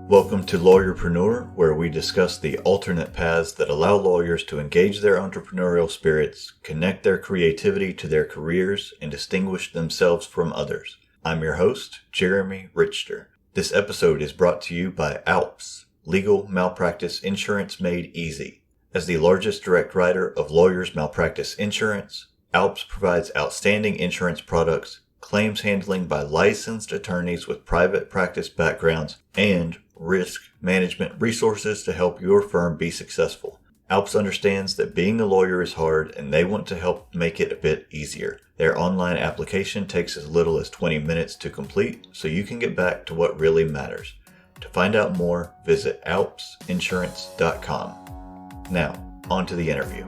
Welcome to Lawyerpreneur, where we discuss the alternate paths that allow lawyers to engage their entrepreneurial spirits, connect their creativity to their careers, and distinguish themselves from others. I'm your host, Jeremy Richter. This episode is brought to you by ALPS, Legal Malpractice Insurance Made Easy. As the largest direct writer of lawyers' malpractice insurance, ALPS provides outstanding insurance products, claims handling by licensed attorneys with private practice backgrounds, and risk management resources to help your firm be successful. ALPS understands that being a lawyer is hard, and they want to help make it a bit easier. Their online application takes as little as 20 minutes to complete, so you can get back to what really matters. To find out more, visit alpsinsurance.com. Now, on to the interview.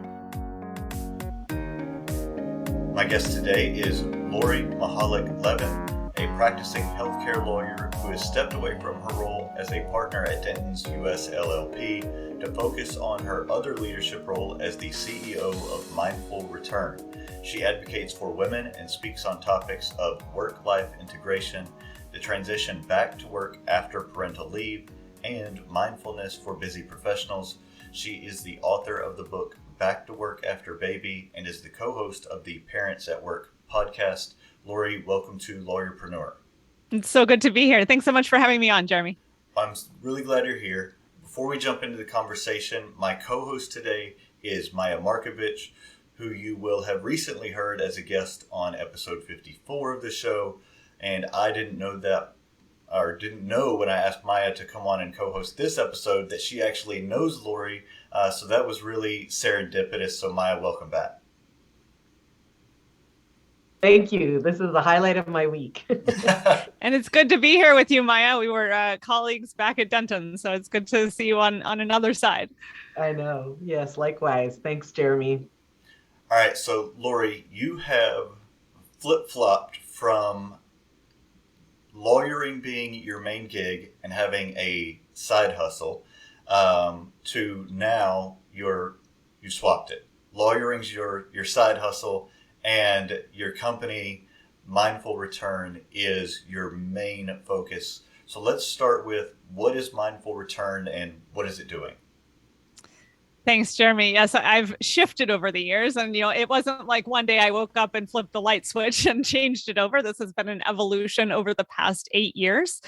My guest today is Lori Mihalich-Levin, a practicing healthcare lawyer who has stepped away from her role as a partner at Denton's US LLP to focus on her other leadership role as the CEO of Mindful Return. She advocates for women and speaks on topics of work-life integration, the transition back to work after parental leave, and mindfulness for busy professionals. She is the author of the book Back to Work After Baby and is the co-host of the Parents at Work podcast. Lori, welcome to Lawyerpreneur. It's so good to be here. Thanks so much for having me on, Jeremy. I'm really glad you're here. Before we jump into the conversation, my co-host today is Maya Markovich, who you will have recently heard as a guest on episode 54 of the show. And I didn't know when I asked Maya to come on and co-host this episode that she actually knows Lori. So that was really serendipitous. So Maya, welcome back. Thank you. This is the highlight of my week. And it's good to be here with you, Maya. We were colleagues back at Denton, so it's good to see you on another side. I know. Yes, likewise. Thanks, Jeremy. All right. So Lori, you have flip-flopped from lawyering being your main gig and having a side hustle to now you swapped it. Lawyering's your side hustle, and your company, Mindful Return, is your main focus. So let's start with, what is Mindful Return and what is it doing? Thanks, Jeremy. Yes, I've shifted over the years, and it wasn't like one day I woke up and flipped the light switch and changed it over. This has been an evolution over the past 8 years.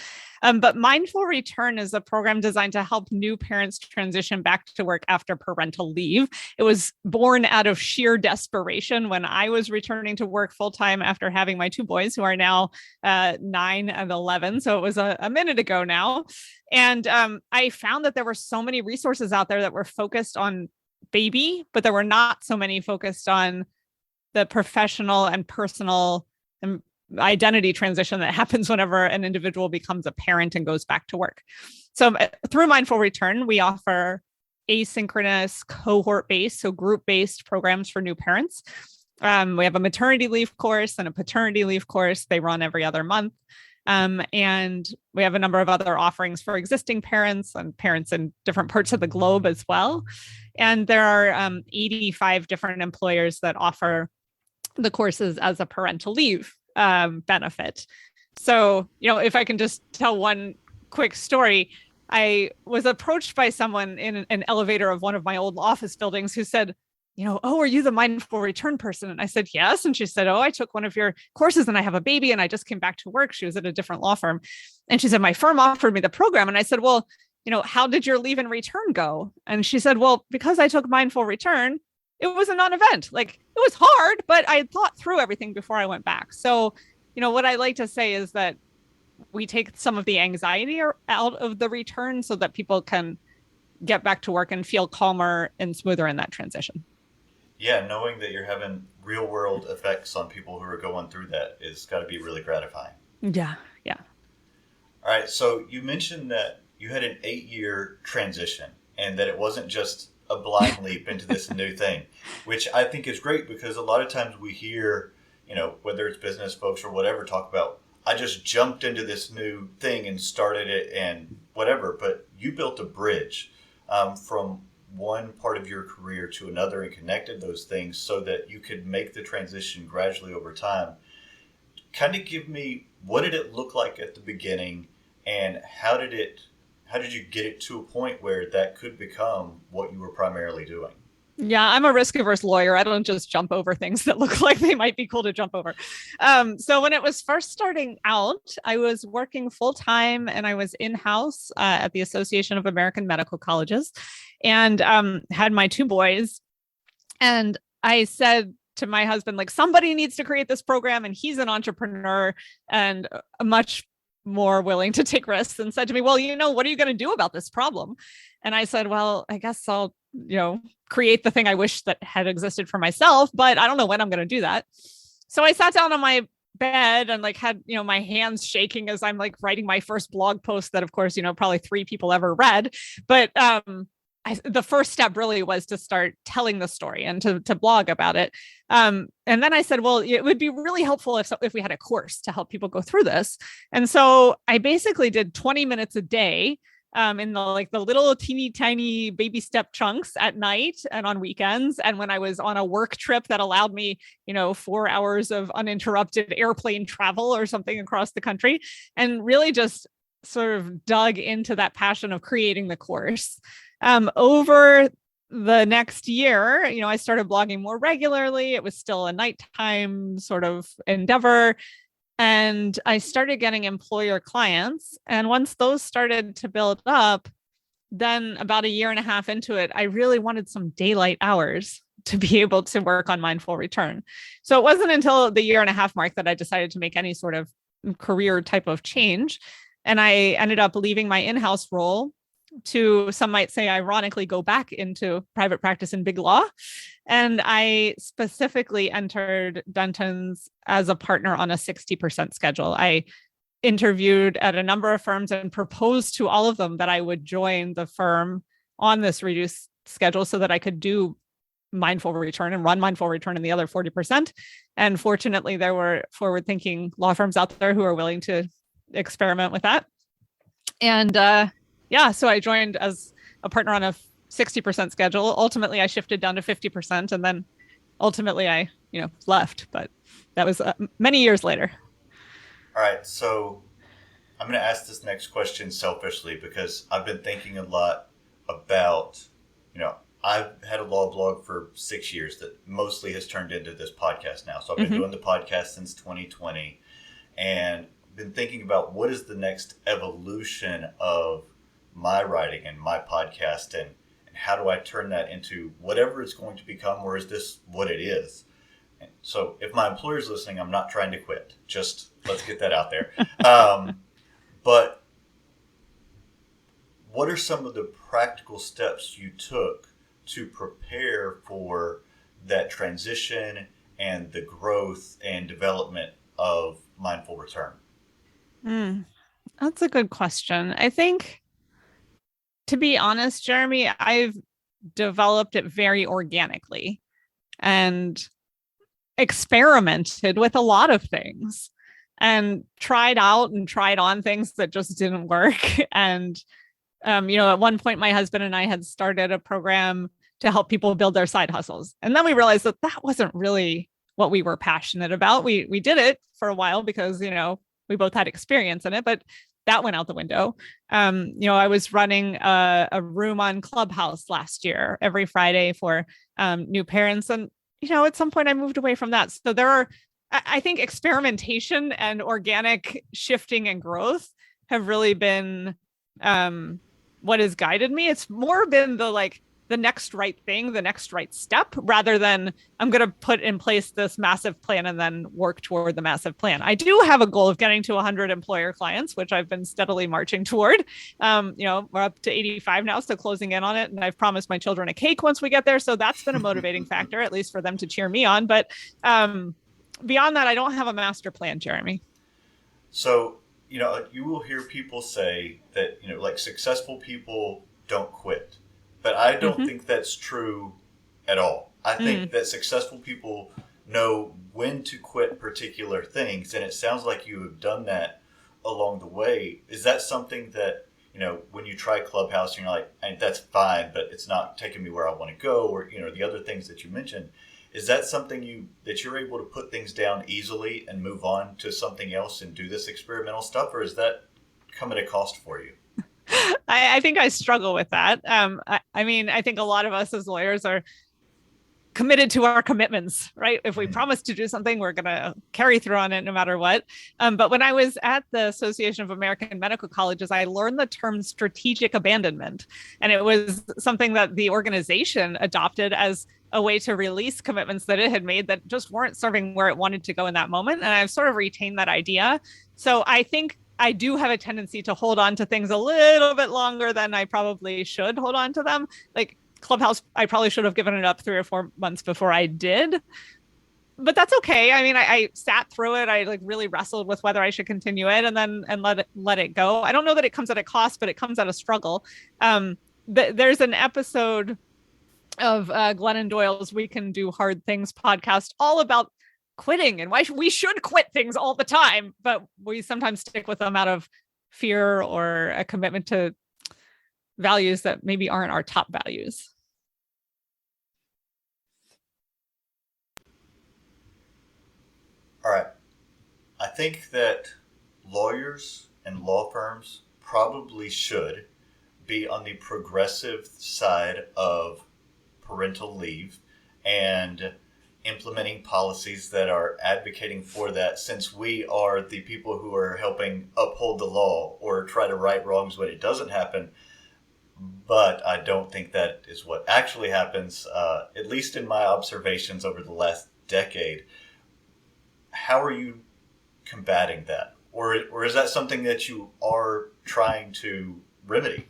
But Mindful Return is a program designed to help new parents transition back to work after parental leave. It was born out of sheer desperation when I was returning to work full-time after having my two boys, who are now 9 and 11. So it was a minute ago now. And I found that there were so many resources out there that were focused on baby, but there were not so many focused on the professional and personal and identity transition that happens whenever an individual becomes a parent and goes back to work. So through Mindful Return, we offer asynchronous, cohort-based, so group-based programs for new parents. We have a maternity leave course and a paternity leave course. They run every other month. And we have a number of other offerings for existing parents and parents in different parts of the globe as well. And there are 85 different employers that offer the courses as a parental leave benefit. So, if I can just tell one quick story, I was approached by someone in an elevator of one of my old office buildings who said, "Oh, are you the Mindful Return person?" And I said, "Yes." And she said, "Oh, I took one of your courses and I have a baby and I just came back to work." She was at a different law firm. And she said, "My firm offered me the program." And I said, "Well, how did your leave and return go?" And she said, "Well, because I took Mindful Return, it was a non-event. Like, it was hard, but I thought through everything before I went back." So, what I like to say is that we take some of the anxiety out of the return so that people can get back to work and feel calmer and smoother in that transition. Yeah, knowing that you're having real world effects on people who are going through that is got to be really gratifying. Yeah. All right. So you mentioned that you had an 8-year transition and that it wasn't just a blind leap into this new thing, which I think is great, because a lot of times we hear, whether it's business folks or whatever, talk about, I just jumped into this new thing and started it and whatever. But you built a bridge from one part of your career to another and connected those things so that you could make the transition gradually over time. Kind of give me, what did it look like at the beginning, and how did how did you get it to a point where that could become what you were primarily doing? Yeah, I'm a risk averse lawyer. I don't just jump over things that look like they might be cool to jump over. So when it was first starting out, I was working full time and I was in house at the Association of American Medical Colleges, and had my two boys. And I said to my husband, like, somebody needs to create this program, and he's an entrepreneur and much more willing to take risks, and said to me, well, what are you going to do about this problem? And I said, well, I guess I'll, create the thing I wish that had existed for myself, but I don't know when I'm going to do that. So I sat down on my bed and like had, my hands shaking as I'm like writing my first blog post that, of course, probably 3 people ever read. But the first step really was to start telling the story and to blog about it. And then I said, well, it would be really helpful if we had a course to help people go through this. And so I basically did 20 minutes a day in the little teeny tiny baby step chunks at night and on weekends. And when I was on a work trip that allowed me, 4 hours of uninterrupted airplane travel or something across the country, and really just sort of dug into that passion of creating the course. Over the next year, I started blogging more regularly. It was still a nighttime sort of endeavor. And I started getting employer clients. And once those started to build up, then about a year and a half into it, I really wanted some daylight hours to be able to work on mindful return. So it wasn't until the year and a half mark that I decided to make any sort of career type of change. And I ended up leaving my in-house role to, some might say, ironically, go back into private practice in big law. And I specifically entered Benton's as a partner on a 60% schedule. I interviewed at a number of firms and proposed to all of them that I would join the firm on this reduced schedule so that I could do mindful return and run mindful return in the other 40%. And fortunately, there were forward-thinking law firms out there who are willing to experiment with that. And so I joined as a partner on a 60% schedule. Ultimately, I shifted down to 50%, and then ultimately I, left. But that was many years later. All right, so I'm going to ask this next question selfishly because I've been thinking a lot about, I've had a law blog for 6 years that mostly has turned into this podcast now. So I've been doing the podcast since 2020 and been thinking about what is the next evolution of my writing and my podcast, and how do I turn that into whatever it's going to become, or is this what it is? And so if my employer's listening, I'm not trying to quit. Just let's get that out there. But what are some of the practical steps you took to prepare for that transition and the growth and development of mindful return? That's a good question. I think, to be honest, Jeremy, I've developed it very organically and experimented with a lot of things and tried out and tried on things that just didn't work. And, at one point, my husband and I had started a program to help people build their side hustles. And then we realized that wasn't really what we were passionate about. We did it for a while because, we both had experience in it, but that went out the window. I was running a room on Clubhouse last year, every Friday for new parents. And, at some point I moved away from that. So I think experimentation and organic shifting and growth have really been what has guided me. It's more been the next right thing, the next right step, rather than I'm going to put in place this massive plan and then work toward the massive plan. I do have a goal of getting to 100 employer clients, which I've been steadily marching toward. We're up to 85 now, so closing in on it. And I've promised my children a cake once we get there. So that's been a motivating factor, at least for them to cheer me on. But beyond that, I don't have a master plan, Jeremy. So, you will hear people say that, successful people don't quit. But I don't think that's true at all. I think that successful people know when to quit particular things. And it sounds like you have done that along the way. Is that something that, when you try Clubhouse, you're like, that's fine, but it's not taking me where I want to go, or, the other things that you mentioned. Is that something that you're able to put things down easily and move on to something else and do this experimental stuff? Or is that come at a cost for you? I think I struggle with that. I mean, I think a lot of us as lawyers are committed to our commitments, right? If we promise to do something, we're going to carry through on it no matter what. But when I was at the Association of American Medical Colleges, I learned the term strategic abandonment. And it was something that the organization adopted as a way to release commitments that it had made that just weren't serving where it wanted to go in that moment. And I've sort of retained that idea. So I think I do have a tendency to hold on to things a little bit longer than I probably should hold on to them. Like Clubhouse, I probably should have given it up 3 or 4 months before I did, but that's okay. I mean, I sat through it. I like really wrestled with whether I should continue it and let it go. I don't know that it comes at a cost, but it comes at a struggle. There's an episode of Glennon Doyle's "We Can Do Hard Things" podcast all about quitting and why we should quit things all the time, but we sometimes stick with them out of fear or a commitment to values that maybe aren't our top values. All right. I think that lawyers and law firms probably should be on the progressive side of parental leave and implementing policies that are advocating for that, since we are the people who are helping uphold the law or try to right wrongs when it doesn't happen. But I don't think that is what actually happens, at least in my observations over the last decade. How are you combating that? Or is that something that you are trying to remedy?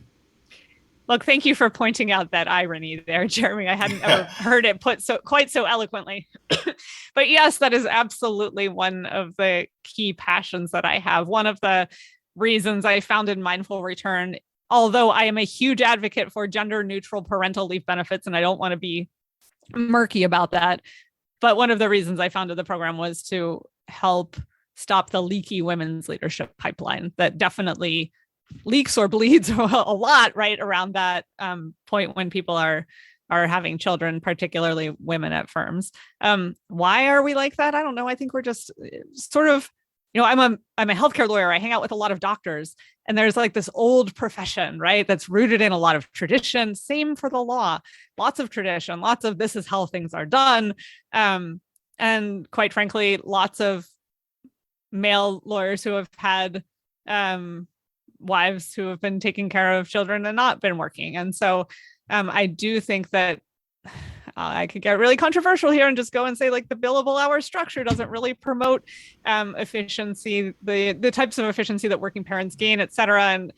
Look, thank you for pointing out that irony there, Jeremy. I hadn't ever heard it put quite so eloquently. But yes, that is absolutely one of the key passions that I have. One of the reasons I founded Mindful Return, although I am a huge advocate for gender neutral parental leave benefits, and I don't want to be murky about that. But one of the reasons I founded the program was to help stop the leaky women's leadership pipeline that definitely leaks or bleeds a lot right around that point when people are having children, particularly women at firms. Why are we like that? I don't know. I think we're just sort of, I'm a healthcare lawyer. I hang out with a lot of doctors, and there's like this old profession, right? That's rooted in a lot of tradition. Same for the law, lots of tradition, lots of this is how things are done. And quite frankly, lots of male lawyers who have had wives who have been taking care of children and not been working. And so I do think that I could get really controversial here and just go and say like the billable hour structure doesn't really promote efficiency, the types of efficiency that working parents gain, et cetera. And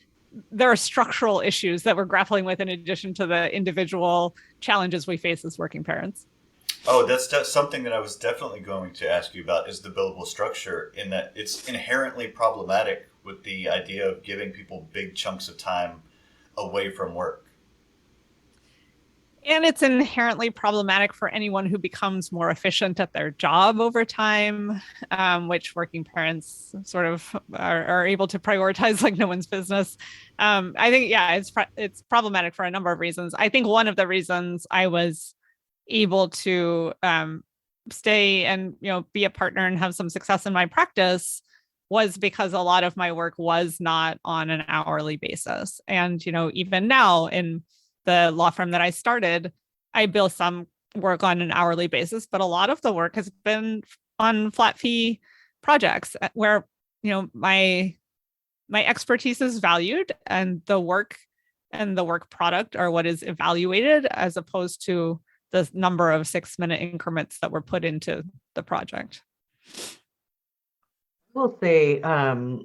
there are structural issues that we're grappling with in addition to the individual challenges we face as working parents. Oh, that's something that I was definitely going to ask you about, is the billable structure, in that it's inherently problematic with the idea of giving people big chunks of time away from work. And it's inherently problematic for anyone who becomes more efficient at their job over time, which working parents sort of are able to prioritize like no one's business. I think, yeah, it's problematic for a number of reasons. I think one of the reasons I was able to stay and be a partner and have some success in my practice was because a lot of my work was not on an hourly basis. And even now in the law firm that I started, I bill some work on an hourly basis, but a lot of the work has been on flat fee projects where my expertise is valued, and the work product are what is evaluated, as opposed to the number of 6-minute increments that were put into the project. I will say,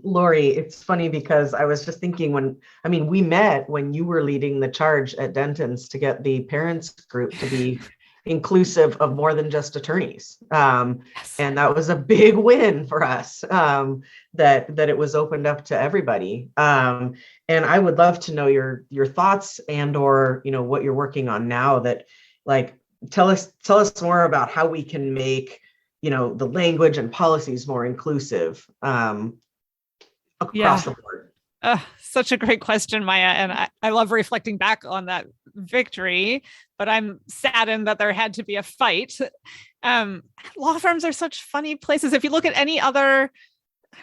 Lori, it's funny because I was just thinking we met when you were leading the charge at Denton's to get the parents group to be inclusive of more than just attorneys. Yes. And that was a big win for us, that it was opened up to everybody. And I would love to know your thoughts or what you're working on now, that like, tell us more about how we can make the language and policies more inclusive across the board. Such a great question, Maya. And I love reflecting back on that victory, but I'm saddened that there had to be a fight. Law firms are such funny places. If you look at any other,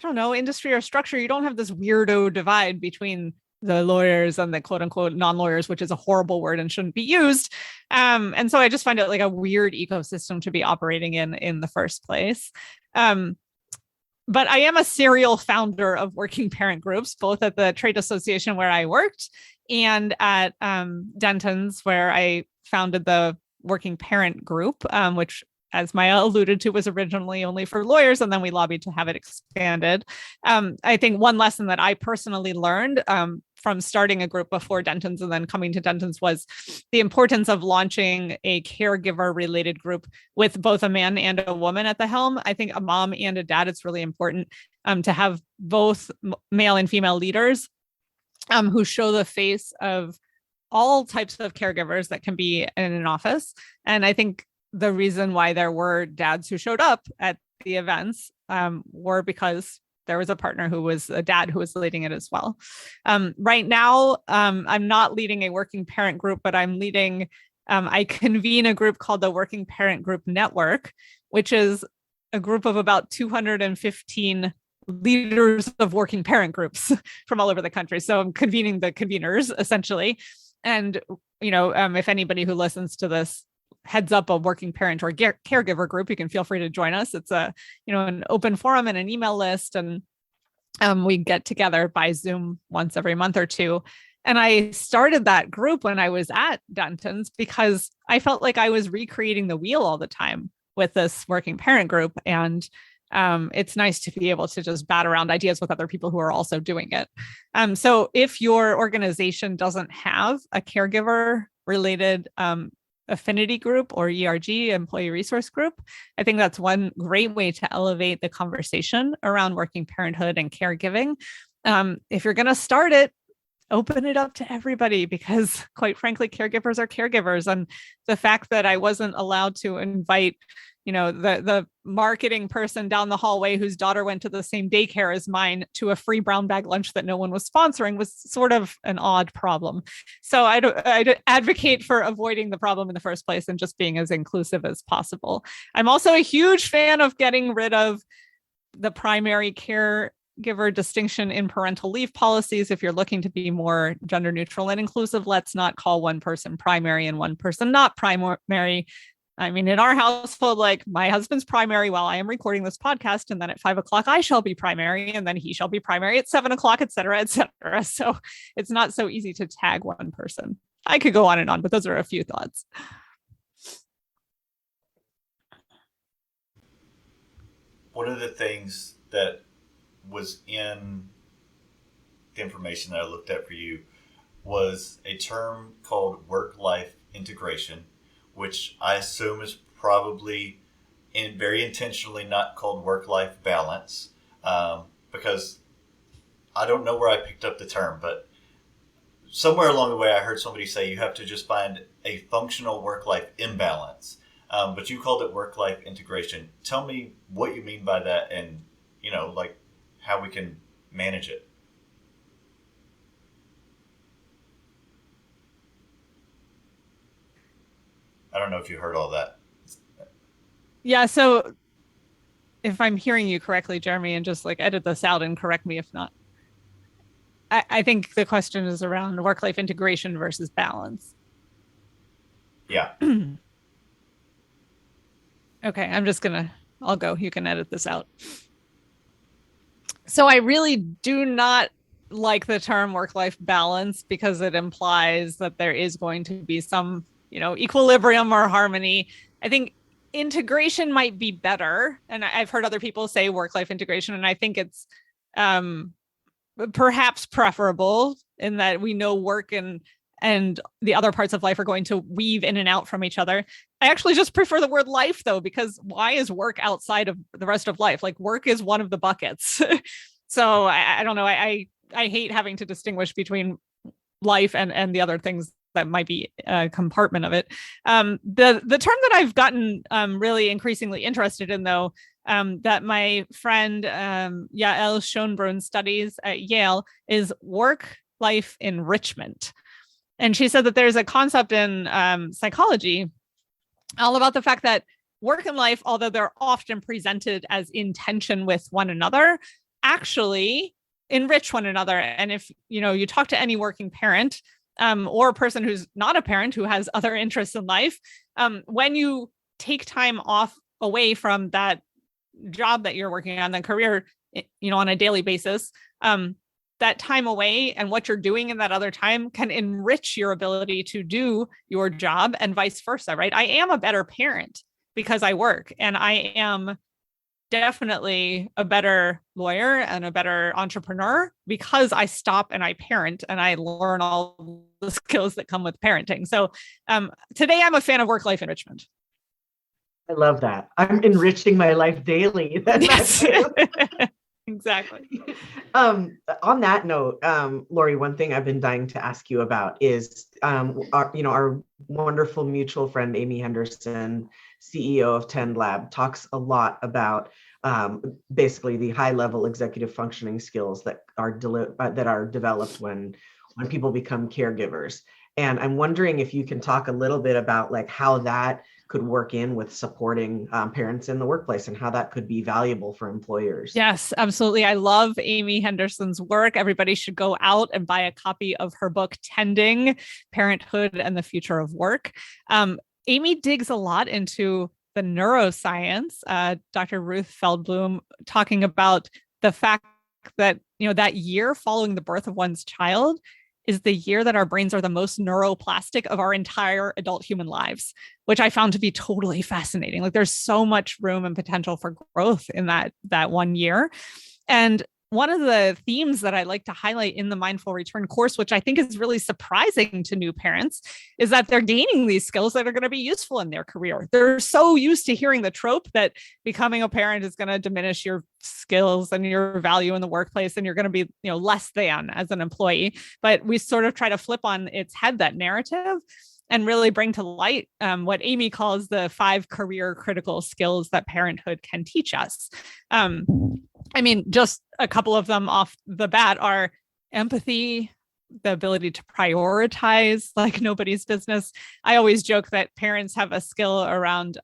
industry or structure, you don't have this weirdo divide between the lawyers and the quote unquote non-lawyers, which is a horrible word and shouldn't be used. And so I just find it like a weird ecosystem to be operating in the first place. But I am a serial founder of working parent groups, both at the trade association where I worked and at Denton's, where I founded the working parent group, which, as Maya alluded to, was originally only for lawyers, and then we lobbied to have it expanded. I think one lesson that I personally learned from starting a group before Denton's and then coming to Denton's was the importance of launching a caregiver-related group with both a man and a woman at the helm. I think a mom and a dad, it's really important to have both male and female leaders who show the face of all types of caregivers that can be in an office. And I think the reason why there were dads who showed up at the events were because there was a partner who was a dad who was leading it as well. Right now, I'm not leading a working parent group, but I'm leading, I convene a group called the Working Parent Group Network, which is a group of about 215 leaders of working parent groups from all over the country. So I'm convening the conveners essentially. And, if anybody who listens to this heads up a working parent or caregiver group, you can feel free to join us. It's an open forum and an email list. And we get together by Zoom once every month or two. And I started that group when I was at Denton's because I felt like I was recreating the wheel all the time with this working parent group. And it's nice to be able to just bat around ideas with other people who are also doing it. So if your organization doesn't have a caregiver related affinity group or ERG, employee resource group, I think that's one great way to elevate the conversation around working parenthood and caregiving. If you're going to start it, open it up to everybody, because quite frankly, caregivers are caregivers. And the fact that I wasn't allowed to invite the marketing person down the hallway whose daughter went to the same daycare as mine to a free brown bag lunch that no one was sponsoring was sort of an odd problem. So I advocate for avoiding the problem in the first place and just being as inclusive as possible. I'm also a huge fan of getting rid of the primary caregiver distinction in parental leave policies. If you're looking to be more gender neutral and inclusive, let's not call one person primary and one person not primary. I mean, in our household, like my husband's primary while I am recording this podcast, and then at 5 o'clock, I shall be primary, and then he shall be primary at 7 o'clock, et cetera, et cetera. So it's not so easy to tag one person. I could go on and on, but those are a few thoughts. One of the things that was in the information that I looked at for you was a term called work-life integration, which I assume is probably very intentionally not called work-life balance, because I don't know where I picked up the term, but somewhere along the way I heard somebody say you have to just find a functional work-life imbalance, but you called it work-life integration. Tell me what you mean by that and, how we can manage it. I don't know if you heard all that. Yeah. So if I'm hearing you correctly, Jeremy, and just edit this out and correct me if not, I think the question is around work-life integration versus balance. Yeah. Okay. I'll go. You can edit this out. So I really do not like the term work-life balance because it implies that there is going to be some equilibrium or harmony. I think integration might be better. And I've heard other people say work-life integration, and I think it's perhaps preferable in that we know work and the other parts of life are going to weave in and out from each other. I actually just prefer the word life though, because why is work outside of the rest of life? Work is one of the buckets. So I don't know. I hate having to distinguish between life and the other things that might be a compartment of it. The term that I've gotten really increasingly interested in, though, that my friend Yael Schonbrunn studies at Yale, is work-life enrichment. And she said that there's a concept in psychology all about the fact that work and life, although they're often presented as in tension with one another, actually enrich one another. And if, you talk to any working parent, or a person who's not a parent who has other interests in life, when you take time off away from that job that you're working on, the career, on a daily basis, that time away and what you're doing in that other time can enrich your ability to do your job and vice versa, right? I am a better parent because I work, and I am definitely a better lawyer and a better entrepreneur because I stop and I parent and I learn all the skills that come with parenting. So today I'm a fan of work-life enrichment. I love that. I'm enriching my life daily. Yes. Exactly. On that note, Lori, one thing I've been dying to ask you about is our wonderful mutual friend, Amy Henderson, CEO of Tend Lab, talks a lot about basically the high level executive functioning skills that are developed when people become caregivers. And I'm wondering if you can talk a little bit about like how that could work in with supporting parents in the workplace and how that could be valuable for employers. Yes, absolutely. I love Amy Henderson's work. Everybody should go out and buy a copy of her book, Tending: Parenthood and the Future of Work. Amy digs a lot into the neuroscience. Dr. Ruth Feldblum talking about the fact that, that year following the birth of one's child is the year that our brains are the most neuroplastic of our entire adult human lives, which I found to be totally fascinating. Like there's so much room and potential for growth in that 1 year. And one of the themes that I like to highlight in the Mindful Return course, which I think is really surprising to new parents, is that they're gaining these skills that are going to be useful in their career. They're so used to hearing the trope that becoming a parent is going to diminish your skills and your value in the workplace, and you're going to be, less than as an employee. But we sort of try to flip on its head that narrative and really bring to light what Amy calls the 5 career critical skills that parenthood can teach us. Just a couple of them off the bat are empathy, the ability to prioritize like nobody's business. I always joke that parents have a skill around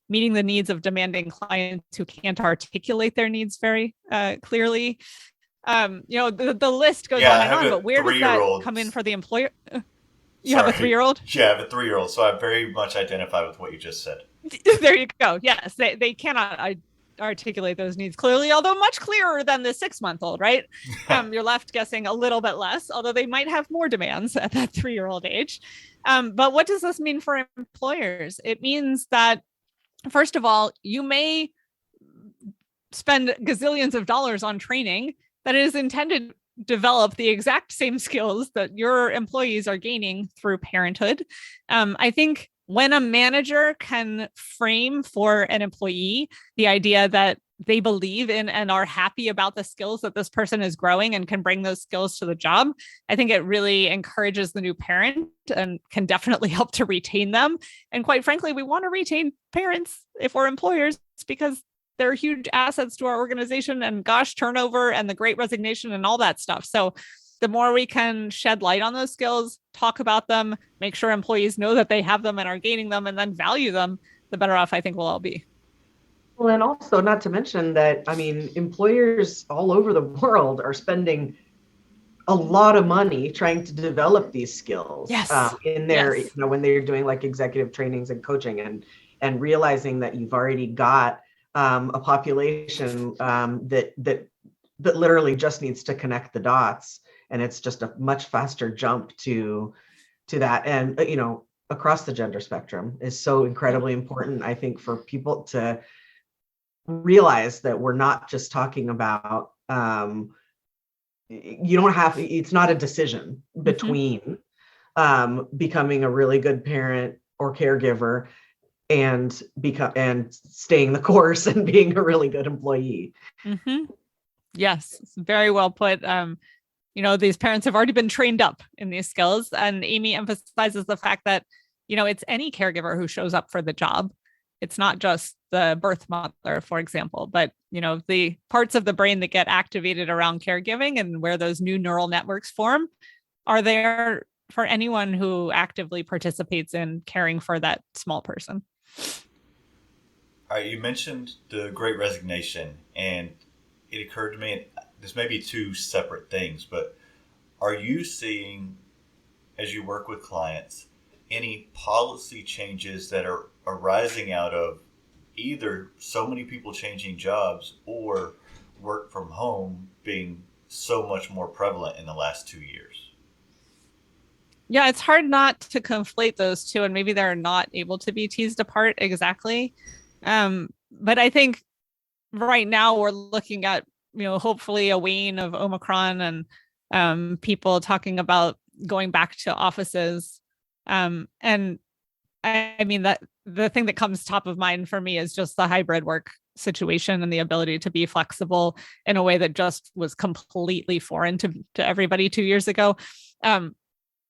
meeting the needs of demanding clients who can't articulate their needs very clearly. The list goes on and on, but where does that come in for the employer? You have a 3-year-old? Yeah, I have a 3-year-old, so I very much identify with what you just said. There you go. Yes, they cannot articulate those needs clearly, although much clearer than the 6-month-old, right? You're left guessing a little bit less, although they might have more demands at that 3-year-old age. But what does this mean for employers? It means that, first of all, you may spend gazillions of dollars on training that is intended to develop the exact same skills that your employees are gaining through parenthood. I think when a manager can frame for an employee the idea that they believe in and are happy about the skills that this person is growing and can bring those skills to the job, I think it really encourages the new parent and can definitely help to retain them. And quite frankly, we want to retain parents if we're employers because they're huge assets to our organization, and gosh, turnover and the Great Resignation and all that stuff. So the more we can shed light on those skills, talk about them, make sure employees know that they have them and are gaining them, and then value them, the better off I think we'll all be. Well, and also not to mention that, employers all over the world are spending a lot of money trying to develop these skills. Yes. In their, when they're doing like executive trainings and coaching, and realizing that you've already got a population that literally just needs to connect the dots, and it's just a much faster jump to that. And across the gender spectrum is so incredibly important, I think, for people to realize that we're not just talking about it's not a decision between becoming a really good parent or caregiver and staying the course and being a really good employee. Mm-hmm. Yes, very well put. These parents have already been trained up in these skills, and Amy emphasizes the fact that, it's any caregiver who shows up for the job. It's not just the birth mother, for example, but, the parts of the brain that get activated around caregiving and where those new neural networks form are there for anyone who actively participates in caring for that small person. All right, you mentioned the Great Resignation, and it occurred to me this may be two separate things, but are you seeing, as you work with clients, any policy changes that are arising out of either so many people changing jobs or work from home being so much more prevalent in the last 2 years? Yeah, it's hard not to conflate those two, and maybe they're not able to be teased apart exactly. But I think right now we're looking at, hopefully a wane of Omicron, and people talking about going back to offices. And I mean, that the thing that comes top of mind for me is just the hybrid work situation and the ability to be flexible in a way that just was completely foreign to everybody 2 years ago.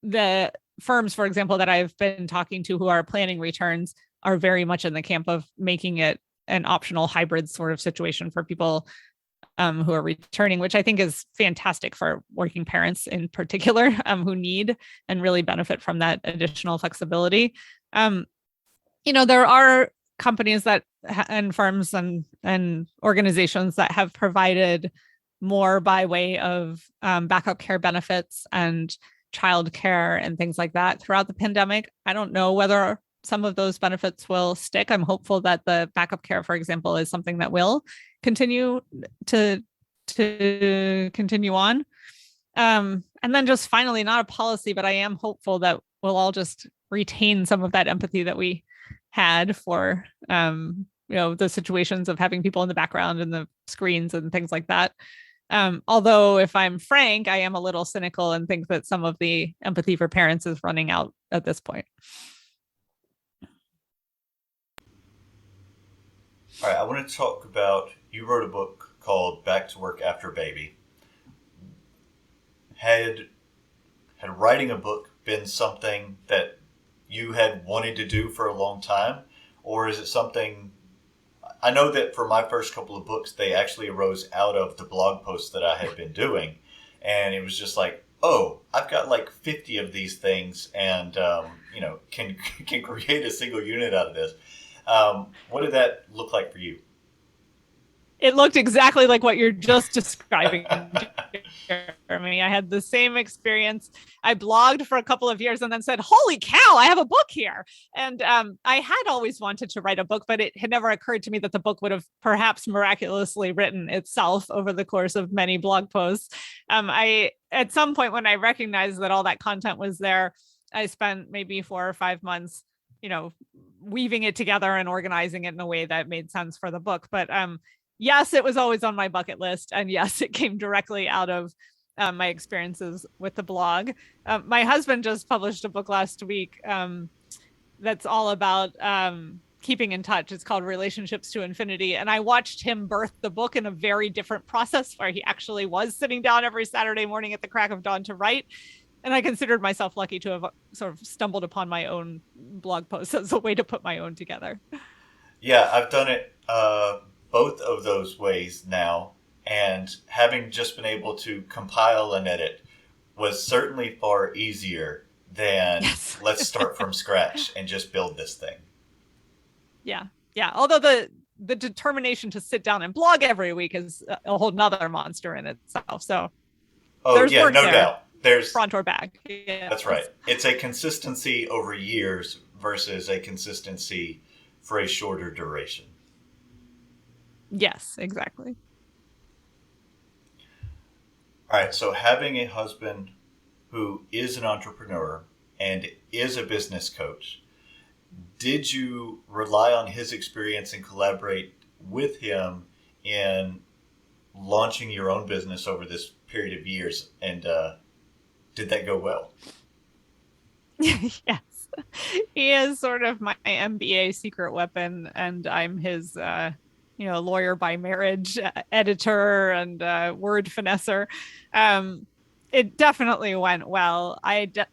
The firms, for example, that I've been talking to who are planning returns are very much in the camp of making it an optional hybrid sort of situation for people who are returning, which I think is fantastic for working parents in particular, who need and really benefit from that additional flexibility. There are companies that and firms and organizations that have provided more by way of backup care benefits and childcare and things like that throughout the pandemic. I don't know whether some of those benefits will stick. I'm hopeful that the backup care, for example, is something that will continue to continue on. And then just finally, not a policy, but I am hopeful that we'll all just retain some of that empathy that we had for the situations of having people in the background and the screens and things like that. Although if I'm frank, I am a little cynical and think that some of the empathy for parents is running out at this point. All right, I want to talk about, you wrote a book called Back to Work After Baby. Had writing a book been something that you had wanted to do for a long time? Or is it something, I know that for my first couple of books, they actually arose out of the blog posts that I had been doing. And it was just like, oh, I've got like 50 of these things and, can create a single unit out of this. What did that look like for you? It looked exactly like what you're just describing, Jeremy. I had the same experience. I blogged for a couple of years and then said, holy cow, I have a book here. And I had always wanted to write a book, but it had never occurred to me that the book would have perhaps miraculously written itself over the course of many blog posts. At some point when I recognized that all that content was there, I spent maybe 4 or 5 months, weaving it together and organizing it in a way that made sense for the book. But yes, it was always on my bucket list. And yes, it came directly out of my experiences with the blog. My husband just published a book last week that's all about keeping in touch. It's called Relationships to Infinity. And I watched him birth the book in a very different process where he actually was sitting down every Saturday morning at the crack of dawn to write. And I considered myself lucky to have sort of stumbled upon my own blog post as a way to put my own together. Yeah, I've done it both of those ways now, and having just been able to compile and edit was certainly far easier than let's start from scratch and just build this thing. Yeah. Although the determination to sit down and blog every week is a whole nother monster in itself. So there's no doubt. There's front or back. Yeah. That's right. It's a consistency over years versus a consistency for a shorter duration. Yes, exactly. All right. So having a husband who is an entrepreneur and is a business coach, did you rely on his experience and collaborate with him in launching your own business over this period of years? And did that go well? Yes. He is sort of my MBA secret weapon, and I'm his lawyer by marriage, editor, and word finesser. It definitely went well.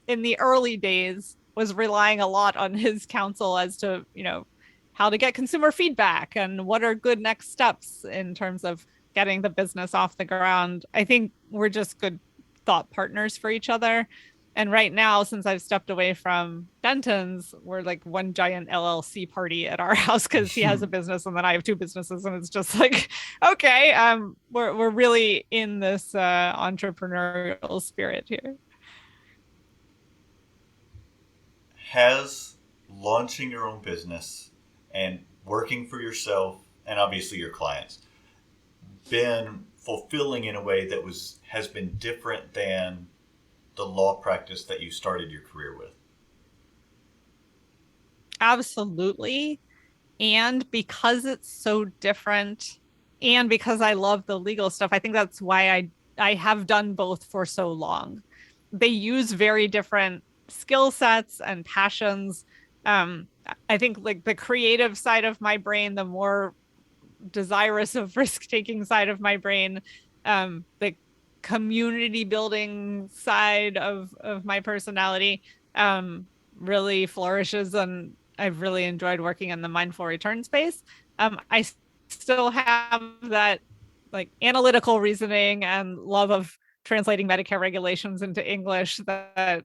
In the early days, was relying a lot on his counsel as to, how to get consumer feedback and what are good next steps in terms of getting the business off the ground. I think we're just good thought partners for each other. And right now, since I've stepped away from Denton's, we're like one giant LLC party at our house because he has a business and then I have two businesses, and it's just like, okay, we're really in this entrepreneurial spirit here. Has launching your own business and working for yourself and obviously your clients been fulfilling in a way that has been different than the law practice that you started your career with? Absolutely. And because it's so different, and because I love the legal stuff, I think that's why I have done both for so long. They use very different skill sets and passions. I think like the creative side of my brain, the more desirous of risk-taking side of my brain, the community building side of my personality, really flourishes, and I've really enjoyed working in the mindful return space. I still have that like analytical reasoning and love of translating Medicare regulations into English that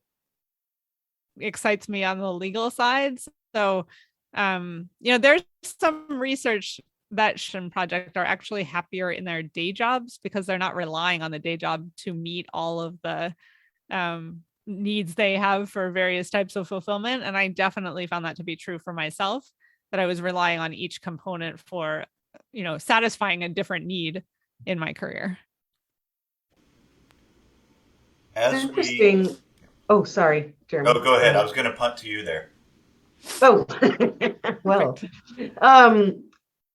excites me on the legal side. So, there's some research that project are actually happier in their day jobs because they're not relying on the day job to meet all of the needs they have for various types of fulfillment. And I definitely found that to be true for myself, that I was relying on each component for, satisfying a different need in my career. Interesting. Oh, sorry, Jeremy. Oh, go ahead. I was going to punt to you there. Oh, well,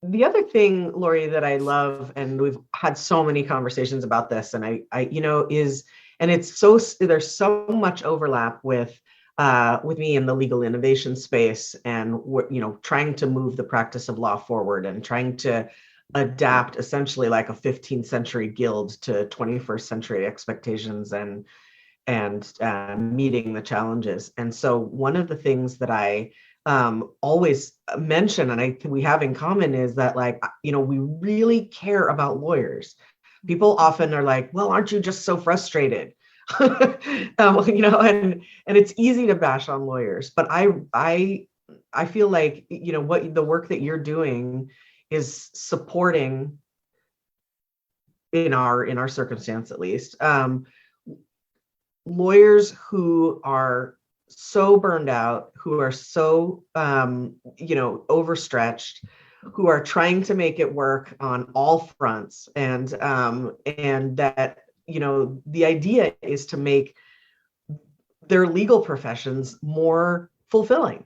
the other thing, Lori, that I love, and we've had so many conversations about this, and I is, and there's so much overlap with me in the legal innovation space, and trying to move the practice of law forward and trying to adapt essentially like a 15th century guild to 21st century expectations and meeting the challenges. And so one of the things that I always mention, and we have in common, is that we really care about lawyers. People often are like, well, aren't you just so frustrated? And it's easy to bash on lawyers, but I feel like, what the work that you're doing is supporting, in our circumstance at least, lawyers who are so burned out, who are so overstretched, who are trying to make it work on all fronts, and that the idea is to make their legal professions more fulfilling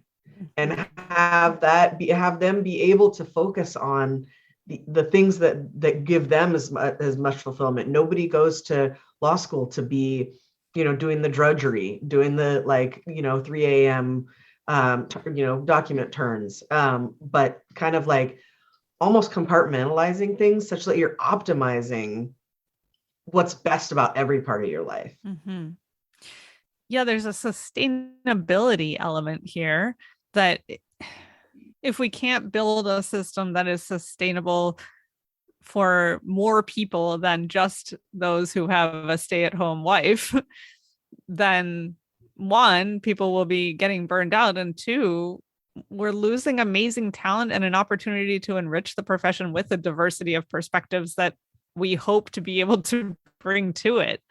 and have them be able to focus on the things that give them as much fulfillment. Nobody goes to law school to be doing the drudgery, doing the 3 a.m. Document turns, but kind of like almost compartmentalizing things such that you're optimizing what's best about every part of your life. Mm-hmm. Yeah, there's a sustainability element here that if we can't build a system that is sustainable for more people than just those who have a stay-at-home wife, then one, people will be getting burned out, and two, we're losing amazing talent and an opportunity to enrich the profession with a diversity of perspectives that we hope to be able to bring to it.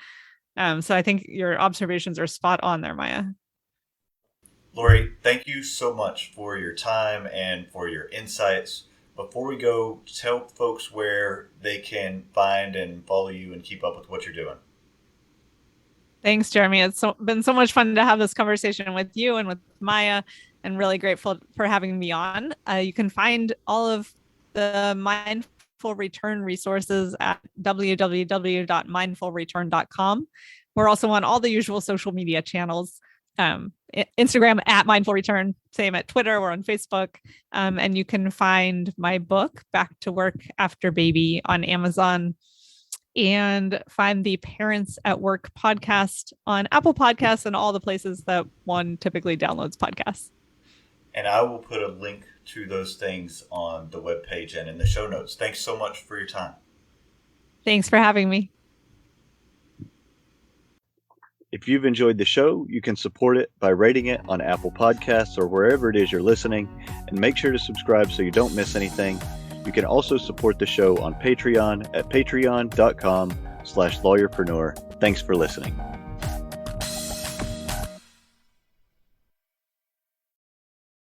So I think your observations are spot on there, Maya. Lori, thank you so much for your time and for your insights. Before we go, tell folks where they can find and follow you and keep up with what you're doing. Thanks, Jeremy. It's been so much fun to have this conversation with you and with Maya, and really grateful for having me on. You can find all of the Mindful Return resources at www.mindfulreturn.com. We're also on all the usual social media channels. Instagram at Mindful Return, same at Twitter, we're on Facebook. And you can find my book, Back to Work After Baby, on Amazon, and find the Parents at Work podcast on Apple Podcasts and all the places that one typically downloads podcasts. And I will put a link to those things on the webpage and in the show notes. Thanks so much for your time. Thanks for having me. If If you've enjoyed the show, you can support it by rating it on Apple Podcasts or wherever it is you're listening, and make sure to subscribe so you don't miss anything. You can also support the show on Patreon at patreon.com/lawyerpreneur. Thanks for listening.